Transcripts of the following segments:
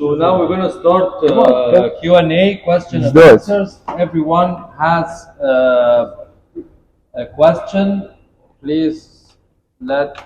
So now we're going to start Q&A, question and Let's do it. answers. Everyone has a question. Please let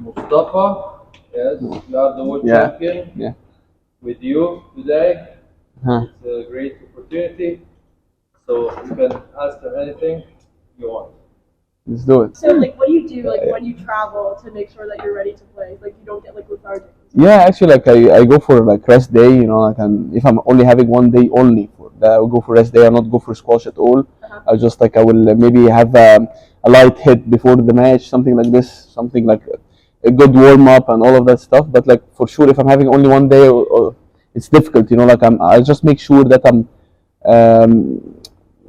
Mostafa, yes, you are the world champion, with you today. It's a great opportunity. So you can ask him anything you want. Let's do it. So, like, what do you do, like, when you travel to make sure that you're ready to play? Like, you don't get, like, lethargic? Yeah, actually, like, I go for, like, rest day, you know, like, and if I'm only having one day only, I'll go for rest day. I'll not go for squash at all. I'll just, like, I will maybe have a light hit before the match, something like this, something like a good warm-up and all of that stuff. But, like, for sure, if I'm having only one day, it's difficult, you know, like, I just make sure that I'm,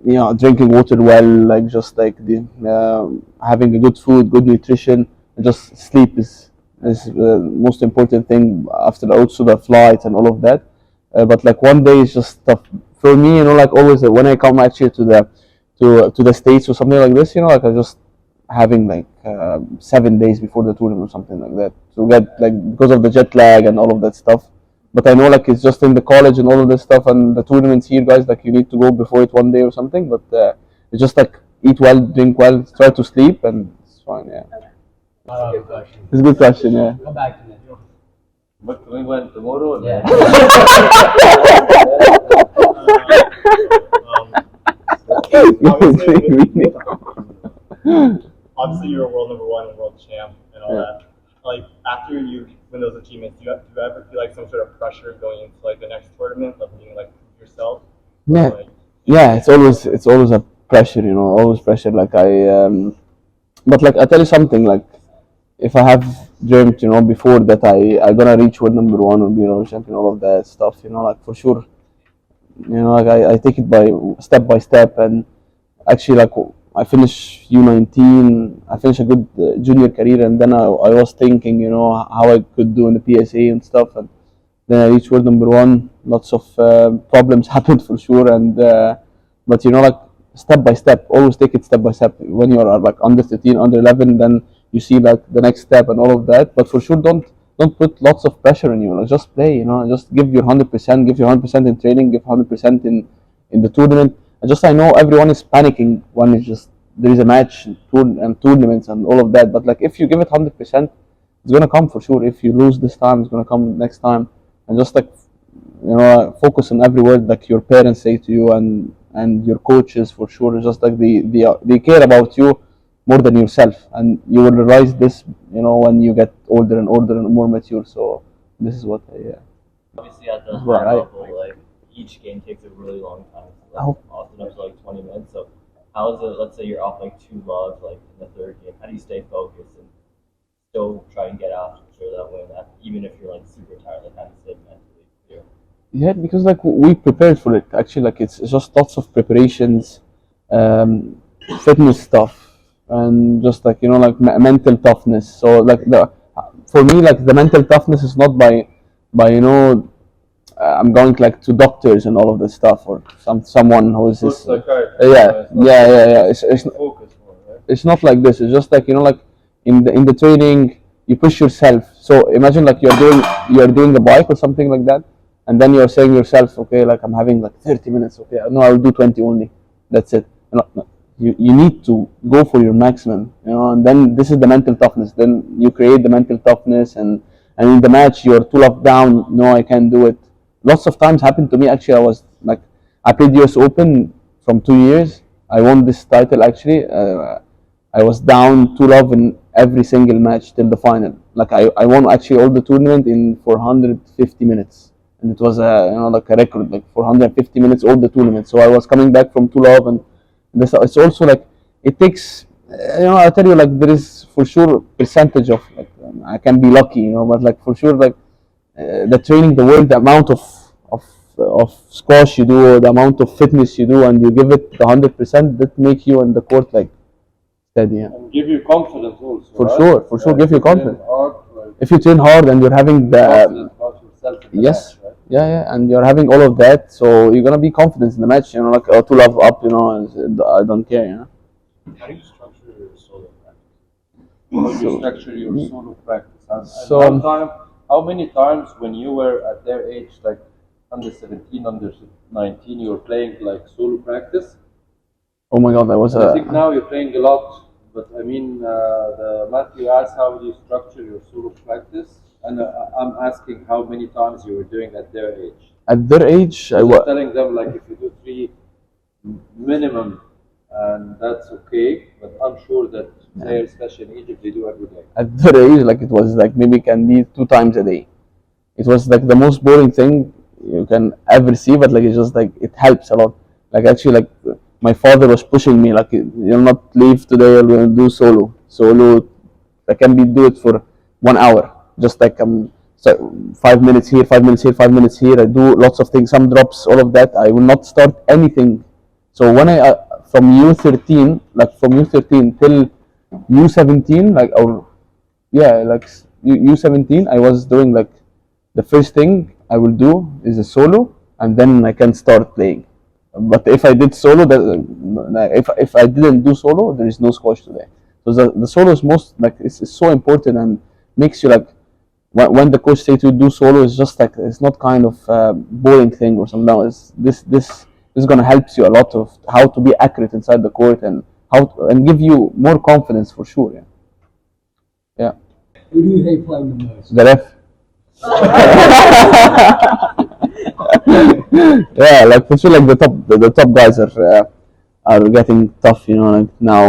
you know, drinking water well, like, just like having a good food, good nutrition, and just sleep is the most important thing after also the flight and all of that. But like one day is just tough for me, you know, like always when I come actually to the States or something like this, you know, like I just having like 7 days before the tournament or something like that to get like because of the jet lag and all of that stuff. But I know like it's just in the college and all of this stuff and the tournaments here, guys, like you need to go before it one day or something. But it's just like eat well, drink well, try to sleep, and it's fine. Yeah. It's a good question. Yeah. Come back to me. But we went tomorrow. Yeah. Obviously, you're a world number one and world champ and all that. Like after you win those achievements, do you ever feel like some sort of pressure going into like the next tournament, like being like yourself? Yeah, Like, yeah. It's always a pressure, you know, always pressure. Like but like I tell you something, like if I have dreamt, you know, before that I gonna reach world number one or be world champion, all of that stuff, you know, like for sure, you know, like I take it by step, and actually like I finished U19, I finished a good junior career, and then I was thinking, you know, how I could do in the PSA and stuff, and then I reached world number one. Lots of problems happened for sure, and but you know, like step by step, always take it step by step. When you are like under 13, under 11, then you see like the next step and all of that. But for sure, don't put lots of pressure on you. Like, just play, you know, just give your 100%, give your 100% in training, give 100% in the tournament. And just I know everyone is panicking when it's just there is a match and tournaments and all of that. But like if you give it 100%, it's gonna come for sure. If you lose this time, it's gonna come next time. And just like, you know, focus on every word like your parents say to you and your coaches for sure. Just like they care about you more than yourself, and you will realize this, you know, when you get older and older and more mature. So this is what Obviously, at the high level, like each game takes a really long time, so, like, often up to like 20 minutes. So how is it? Let's say you're off like 2 loves, like in the third game. How do you stay focused and still try and get after that win, even if you're like super tired? Like how do you stay mentally clear? Yeah, because like we prepared for it. Actually, like it's just lots of preparations, fitness stuff, and just like, you know, like mental toughness. So like for me, like the mental toughness is not by you know, I'm going like to doctors and all of this stuff, or someone who is this. Yeah. It's not like this. It's just like, you know, like in the training you push yourself. So imagine like you're doing the bike or something like that, and then you're saying yourself, okay, like I'm having like 30 minutes. Okay, no, I'll do 20 only. That's it. You need to go for your maximum, you know, and then this is the mental toughness. Then you create the mental toughness, and in the match you're 2 love down. No, I can't do it. Lots of times happened to me. Actually, I was like, I played US Open from 2 years. I won this title actually. I was down 2 love in every single match till the final. Like I won actually all the tournament in 450 minutes, and it was you know, like a record, like 450 minutes all the tournament. So I was coming back from 2 love, and this it's also like it takes, you know, I tell you, like there is for sure percentage of like I can be lucky, you know, but like for sure, like the training, the work, the amount of squash you do, the amount of fitness you do, and you give it the 100%, that make you in the court like steady. Yeah. And give you confidence also. For right? sure, give you confidence. Hard, like, If you train hard and you're having the confidence about yourself in the yes, match, right? yeah, and you're having all of that, so you're gonna be confident in the match. You know, like 2 love up, you know, and I don't care, you know. How do you structure your solo practice? How do you structure your solo practice? So- One time how many times when you were at their age, like under 17, under 19, you were playing like solo practice? Oh my God, that was I think now you're playing a lot, but I mean, Matthew asked how do you structure your solo practice, and I'm asking how many times you were doing at their age. At their age, I was telling them like if you do 3 minimum, and that's okay, but I'm sure that players, especially in Egypt, they do every day. At their age, like it was like maybe can be 2 times a day. It was like the most boring thing you can ever see, but like it's just like it helps a lot. Like actually, like my father was pushing me, like you'll not leave today, you're gonna do solo. I can be do it for 1 hour, just like so 5 minutes here, 5 minutes here, 5 minutes here. I do lots of things, some drops, all of that. I will not start anything. So when I from U13, like from U13 till U17, like or yeah, like U17, I was doing like the first thing I will do is a solo, and then I can start playing. But if I did solo, if I didn't do solo, there is no squash today. So the solo is most like it's so important and makes you like when the coach says to do solo, it's just like it's not kind of boring thing or something. No, it's this is gonna help you a lot of how to be accurate inside the court and and give you more confidence for sure. Yeah. Yeah. Who do you hate playing the most? The ref. Yeah, like for sure, like the top guys are getting tough. You know, like now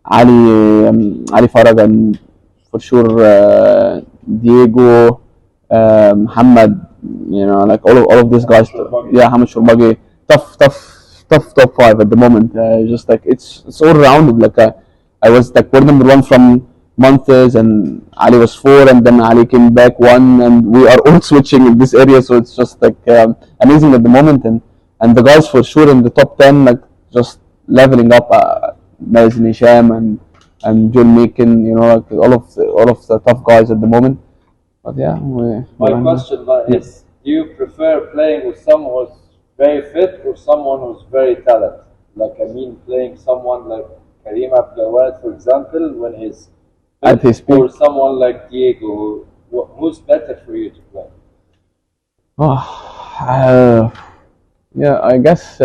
Ali Farag and for sure Diego, Muhammad. You know, like all of these guys. Yeah, Hamid Shourbagi. Top 5 at the moment. Just like it's all rounded. Like I was like we're number 1 from months, and Ali was 4, and then Ali came back 1, and we are all switching in this area. So it's just like amazing at the moment, and the guys for sure in the top 10, like just leveling up. Mazen Hisham and Joel Macon, you know, like all of the tough guys at the moment. But yeah, my question is: do you prefer playing with someone who's very fit or someone who's very talented? Like I mean, playing someone like Karim Abdelwahid, for example, when he's at his peak, or someone like Diego, who's better for you to play? Yeah, I guess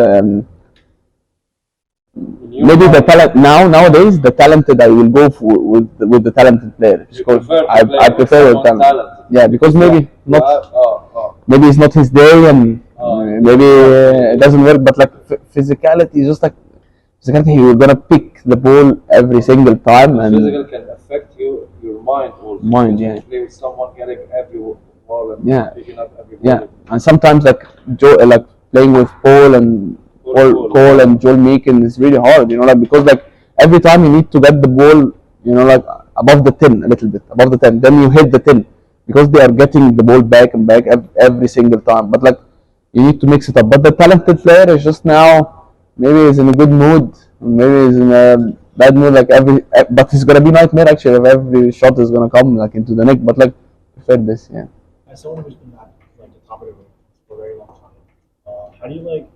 maybe the talent nowadays the talented I will go with the talented player because I prefer with talent. Yeah, because maybe not maybe it's not his day and maybe it doesn't work, but like physicality, just like physicality, you're gonna pick the ball every single time, and physical can affect your mind also. Mind, yeah. Play with someone getting every ball and picking up every ball. Yeah, and sometimes like like playing with Paul and Cole and Joel Macon is really hard, you know, like because like every time you need to get the ball, you know, like above the 10, a little bit above the 10, then you hit the 10 because they are getting the ball back and back every single time. But like you need to mix it up. But the talented player is just now maybe he's in a good mood, maybe he's in a bad mood, like but he's gonna be nightmare actually if every shot is gonna come like into the net. But like prefer this, yeah. As someone who's been at like the top of the rank for a very long time,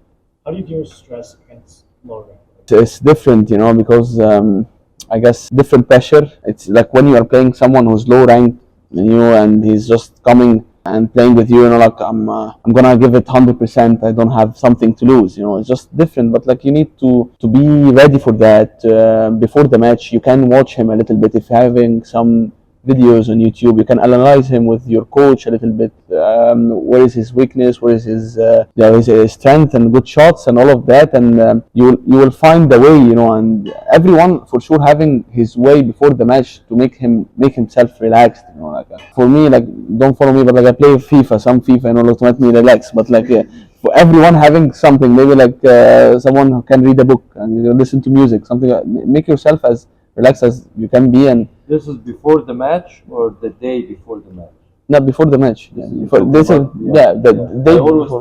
how do you deal with stress against low rank? It's different, you know, because I guess different pressure. It's like when you are playing someone who's low ranked than you, and he's just coming and playing with you, you know, like I'm gonna give it 100%. I don't have something to lose, you know. It's just different, but like you need to be ready for that before the match. You can watch him a little bit if having some videos on YouTube. You can analyze him with your coach a little bit. Where is his weakness? Where is his strength and good shots and all of that? And you will find the way, you know. And everyone for sure having his way before the match to make himself relaxed, you know. Like for me, like don't follow me, but like I play FIFA, some FIFA, you know, like to make me relax. But like for everyone having something, maybe like someone who can read a book and listen to music, something. Make yourself as relaxed as you can be. And this is before the match or the day before the match? Not before the match. Yeah. The day. I always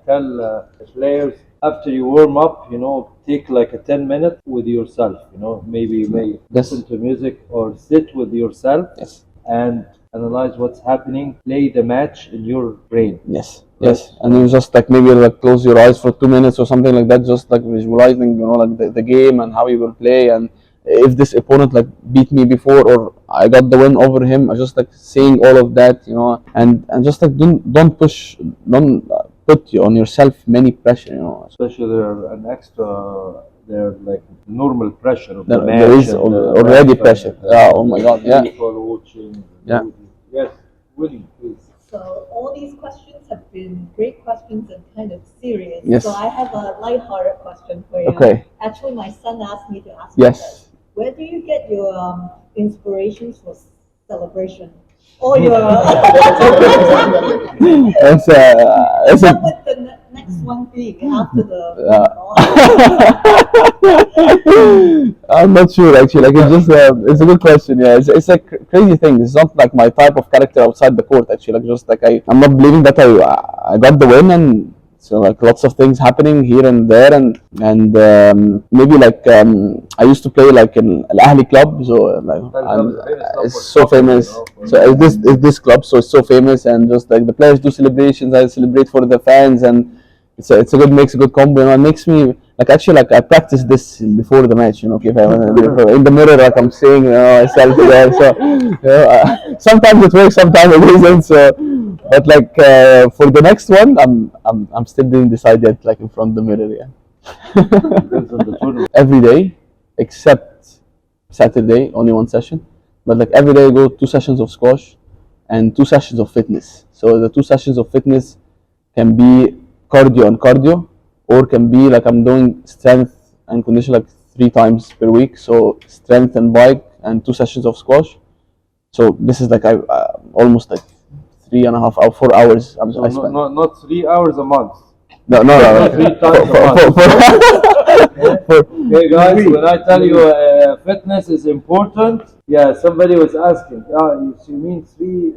tell players after you warm up, you know, take like a 10 minutes with yourself. You know, maybe you may listen to music or sit with yourself and analyze what's happening. Play the match in your brain. Yes. And you just like maybe like close your eyes for 2 minutes or something like that, just like visualizing, you know, like the game and how you will play. And if this opponent like beat me before or I got the win over him. I just like saying all of that, you know, and just like don't push, don't put you on yourself many pressure, you know. Especially there an extra, there like normal pressure of the There match. is and the already ref pressure. and Yeah, oh my God, yeah. people watching. Yeah. Yes, winning, please. So all these questions have been great questions and kind of serious. Yes. So I have a lighthearted question for you. Okay. Actually, my son asked me to ask you Yes. this. Where do you get your inspirations for celebration? Or your That's What a would the next one be after the I'm not sure actually. Like it's just it's a good question. Yeah, it's a crazy thing. It's not like my type of character outside the court. Actually, like just like I'm not believing that I got the win, and so like lots of things happening here and there, and maybe like I used to play like in Al club, so like it's so famous. So this club, so it's so famous, and just like the players do celebrations, I celebrate for the fans, and it's a good makes a good combo. You know, it makes me like actually like I practice this before the match. You know, if in the mirror like I'm saying, you know, myself there. So you know, sometimes it works, sometimes it isn't. So, but like for the next one, I'm still didn't decide yet. Like in front of the mirror, yeah. Every day except Saturday, only one session. But like every day I go 2 sessions of squash and 2 sessions of fitness. So the 2 sessions of fitness can be cardio, or can be like I'm doing strength and condition like 3 times per week. So strength and bike and 2 sessions of squash. So this is like I almost like 3.5 or 4 hours. So I spend. not 3 hours a month. No. 3 times a month. Okay, guys, when I tell you fitness is important, yeah, somebody was asking, you mean 3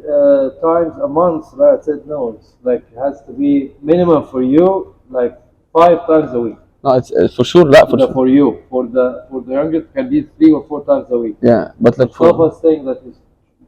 times a month, right? I said no, it's like it has to be minimum for you, like 5 times a week. No, it's for sure. That for sure. For you, for the youngest, can be 3 or 4 times a week. Yeah, but like Mustafa saying that he's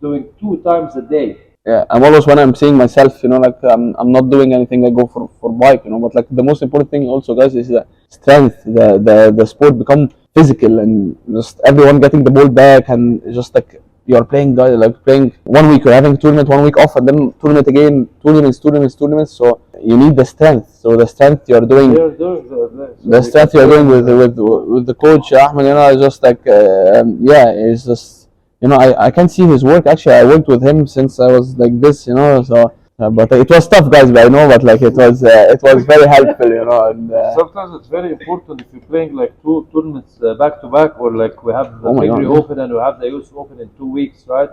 doing 2 times a day. Yeah, I'm always when I'm seeing myself, you know, like I'm not doing anything. I go for bike, you know. But like the most important thing also, guys, is the strength. The sport become physical, and just everyone getting the ball back, and just like you're playing, guys, like playing 1 week, you're having tournament, 1 week off, and then tournament again, tournaments. So you need the strength. So the strength you're doing, the strength you're doing with the coach Ahmed, you know, just like yeah, it's just. You know, I can see his work. Actually, I worked with him since I was like this, you know. So, but it was tough, guys. But I know, but like it was very helpful, you know. And sometimes it's very important if you're playing like 2 tournaments back to back, or like we have the February Open and we have the US Open in 2 weeks, right?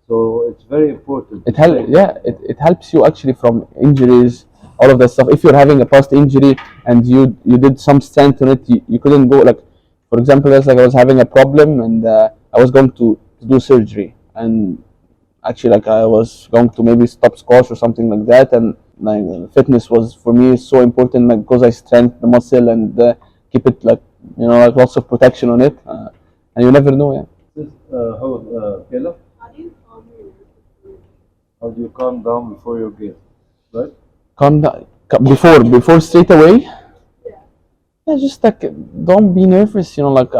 So it's very important. It helps you actually from injuries, all of that stuff. If you're having a past injury and you did some strength on it, you couldn't go. Like for example, it's like I was having a problem and I was going to do surgery, and actually like I was going to maybe stop squash or something like that, and like fitness was for me so important, like because I strengthen the muscle and keep it like, you know, like lots of protection on it, and you never know. Yeah. Kayla? How do you calm down before your game? Right? Calm down before straight away. Yeah, just like don't be nervous, you know, like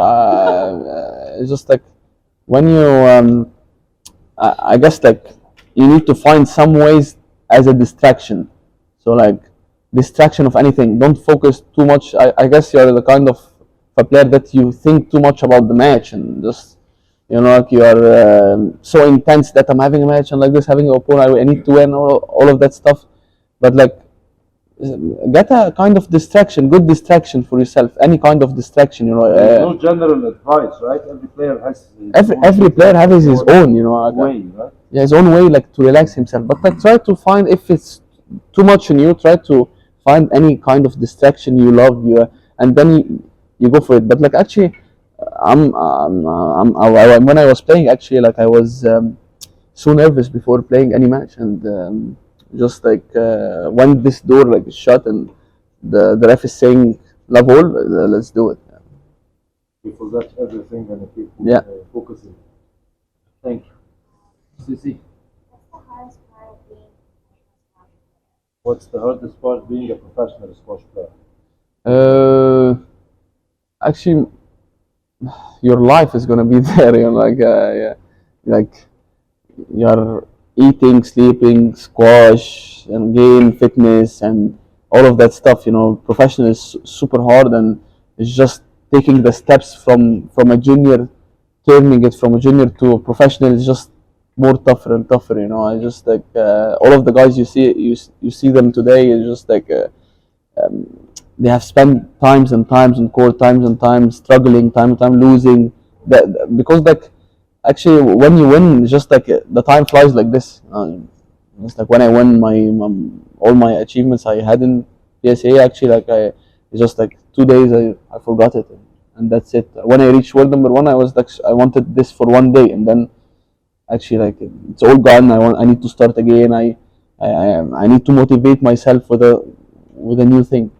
just like when you I guess like you need to find some ways as a distraction. So like distraction of anything. Don't focus too much. I guess you're the kind of a player that you think too much about the match, and just, you know, like you are so intense that I'm having a match and like this, having an opponent, I need to win, all of that stuff. But like get a kind of distraction, good distraction for yourself. Any kind of distraction, you know. No general advice, right? Every player has every player has his own, you know, way, right? Yeah, his own way, like to relax himself. But like try to find, if it's too much in you, try to find any kind of distraction you love, and then you go for it. But like actually, when I was playing, actually, like I was so nervous before playing any match, and just like when this door like is shut and the ref is saying love all, let's do it. You forgot everything and keep focusing. Thank you. Sisi. What's the hardest part being a professional squash player? Actually, your life is gonna be there. You know, yeah, like you're eating, sleeping, squash, and game, fitness, and all of that stuff. You know, professional is super hard, and it's just taking the steps from a junior, turning it from a junior to a professional is just more tougher and tougher. You know, I just like all of the guys you see them today is just like. They have spent times and times in court, times and times struggling, time and time losing. Because like actually when you win, it's just like the time flies like this. It's like when I won my all my achievements I had in PSA. Actually, like it's just like 2 days I forgot it, and that's it. When I reached world number one, I was like I wanted this for 1 day, and then actually like it's all gone. I need to start again. I need to motivate myself with a new thing.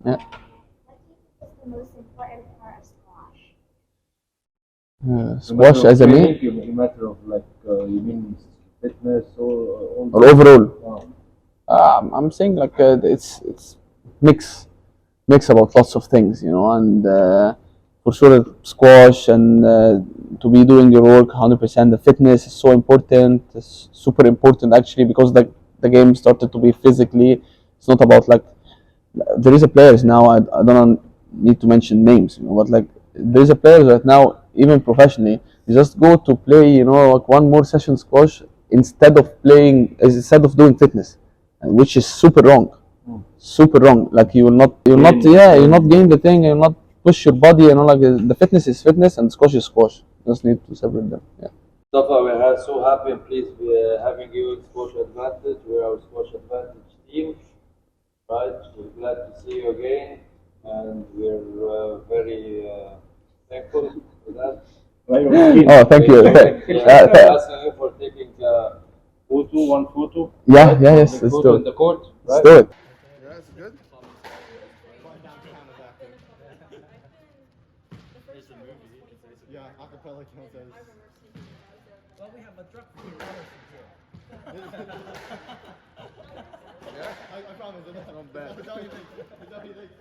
Yeah. What's the most important part of squash? Squash as a main A matter of like you mean fitness or or overall. Oh. I'm saying like it's mix about lots of things, you know, and for sure squash and to be doing your work 100%. The fitness is so important. It's super important actually because the game started to be physically. It's not about like there is a players now. I don't need to mention names, you know, but like there is a players right now, even professionally, you just go to play, you know, like one more session squash instead of doing fitness, which is super wrong, super wrong. Like you'll not gain the thing, you'll not push your body, you know, like the fitness is fitness and squash is squash. Just need to separate them. Yeah. Mustafa, we are so happy and pleased having you in Squash Advantage. We're our Squash Advantage team, right? We're glad to see you again, and we're very thankful for that. Oh, thank you. Asking you for taking one photo. Yeah, right? yeah, yes, Public let's photo do in it. the court. Let's Right? do it. Yeah, acapella counts as. Well, we have a drug free here. I promise. Not bad. That's all you think.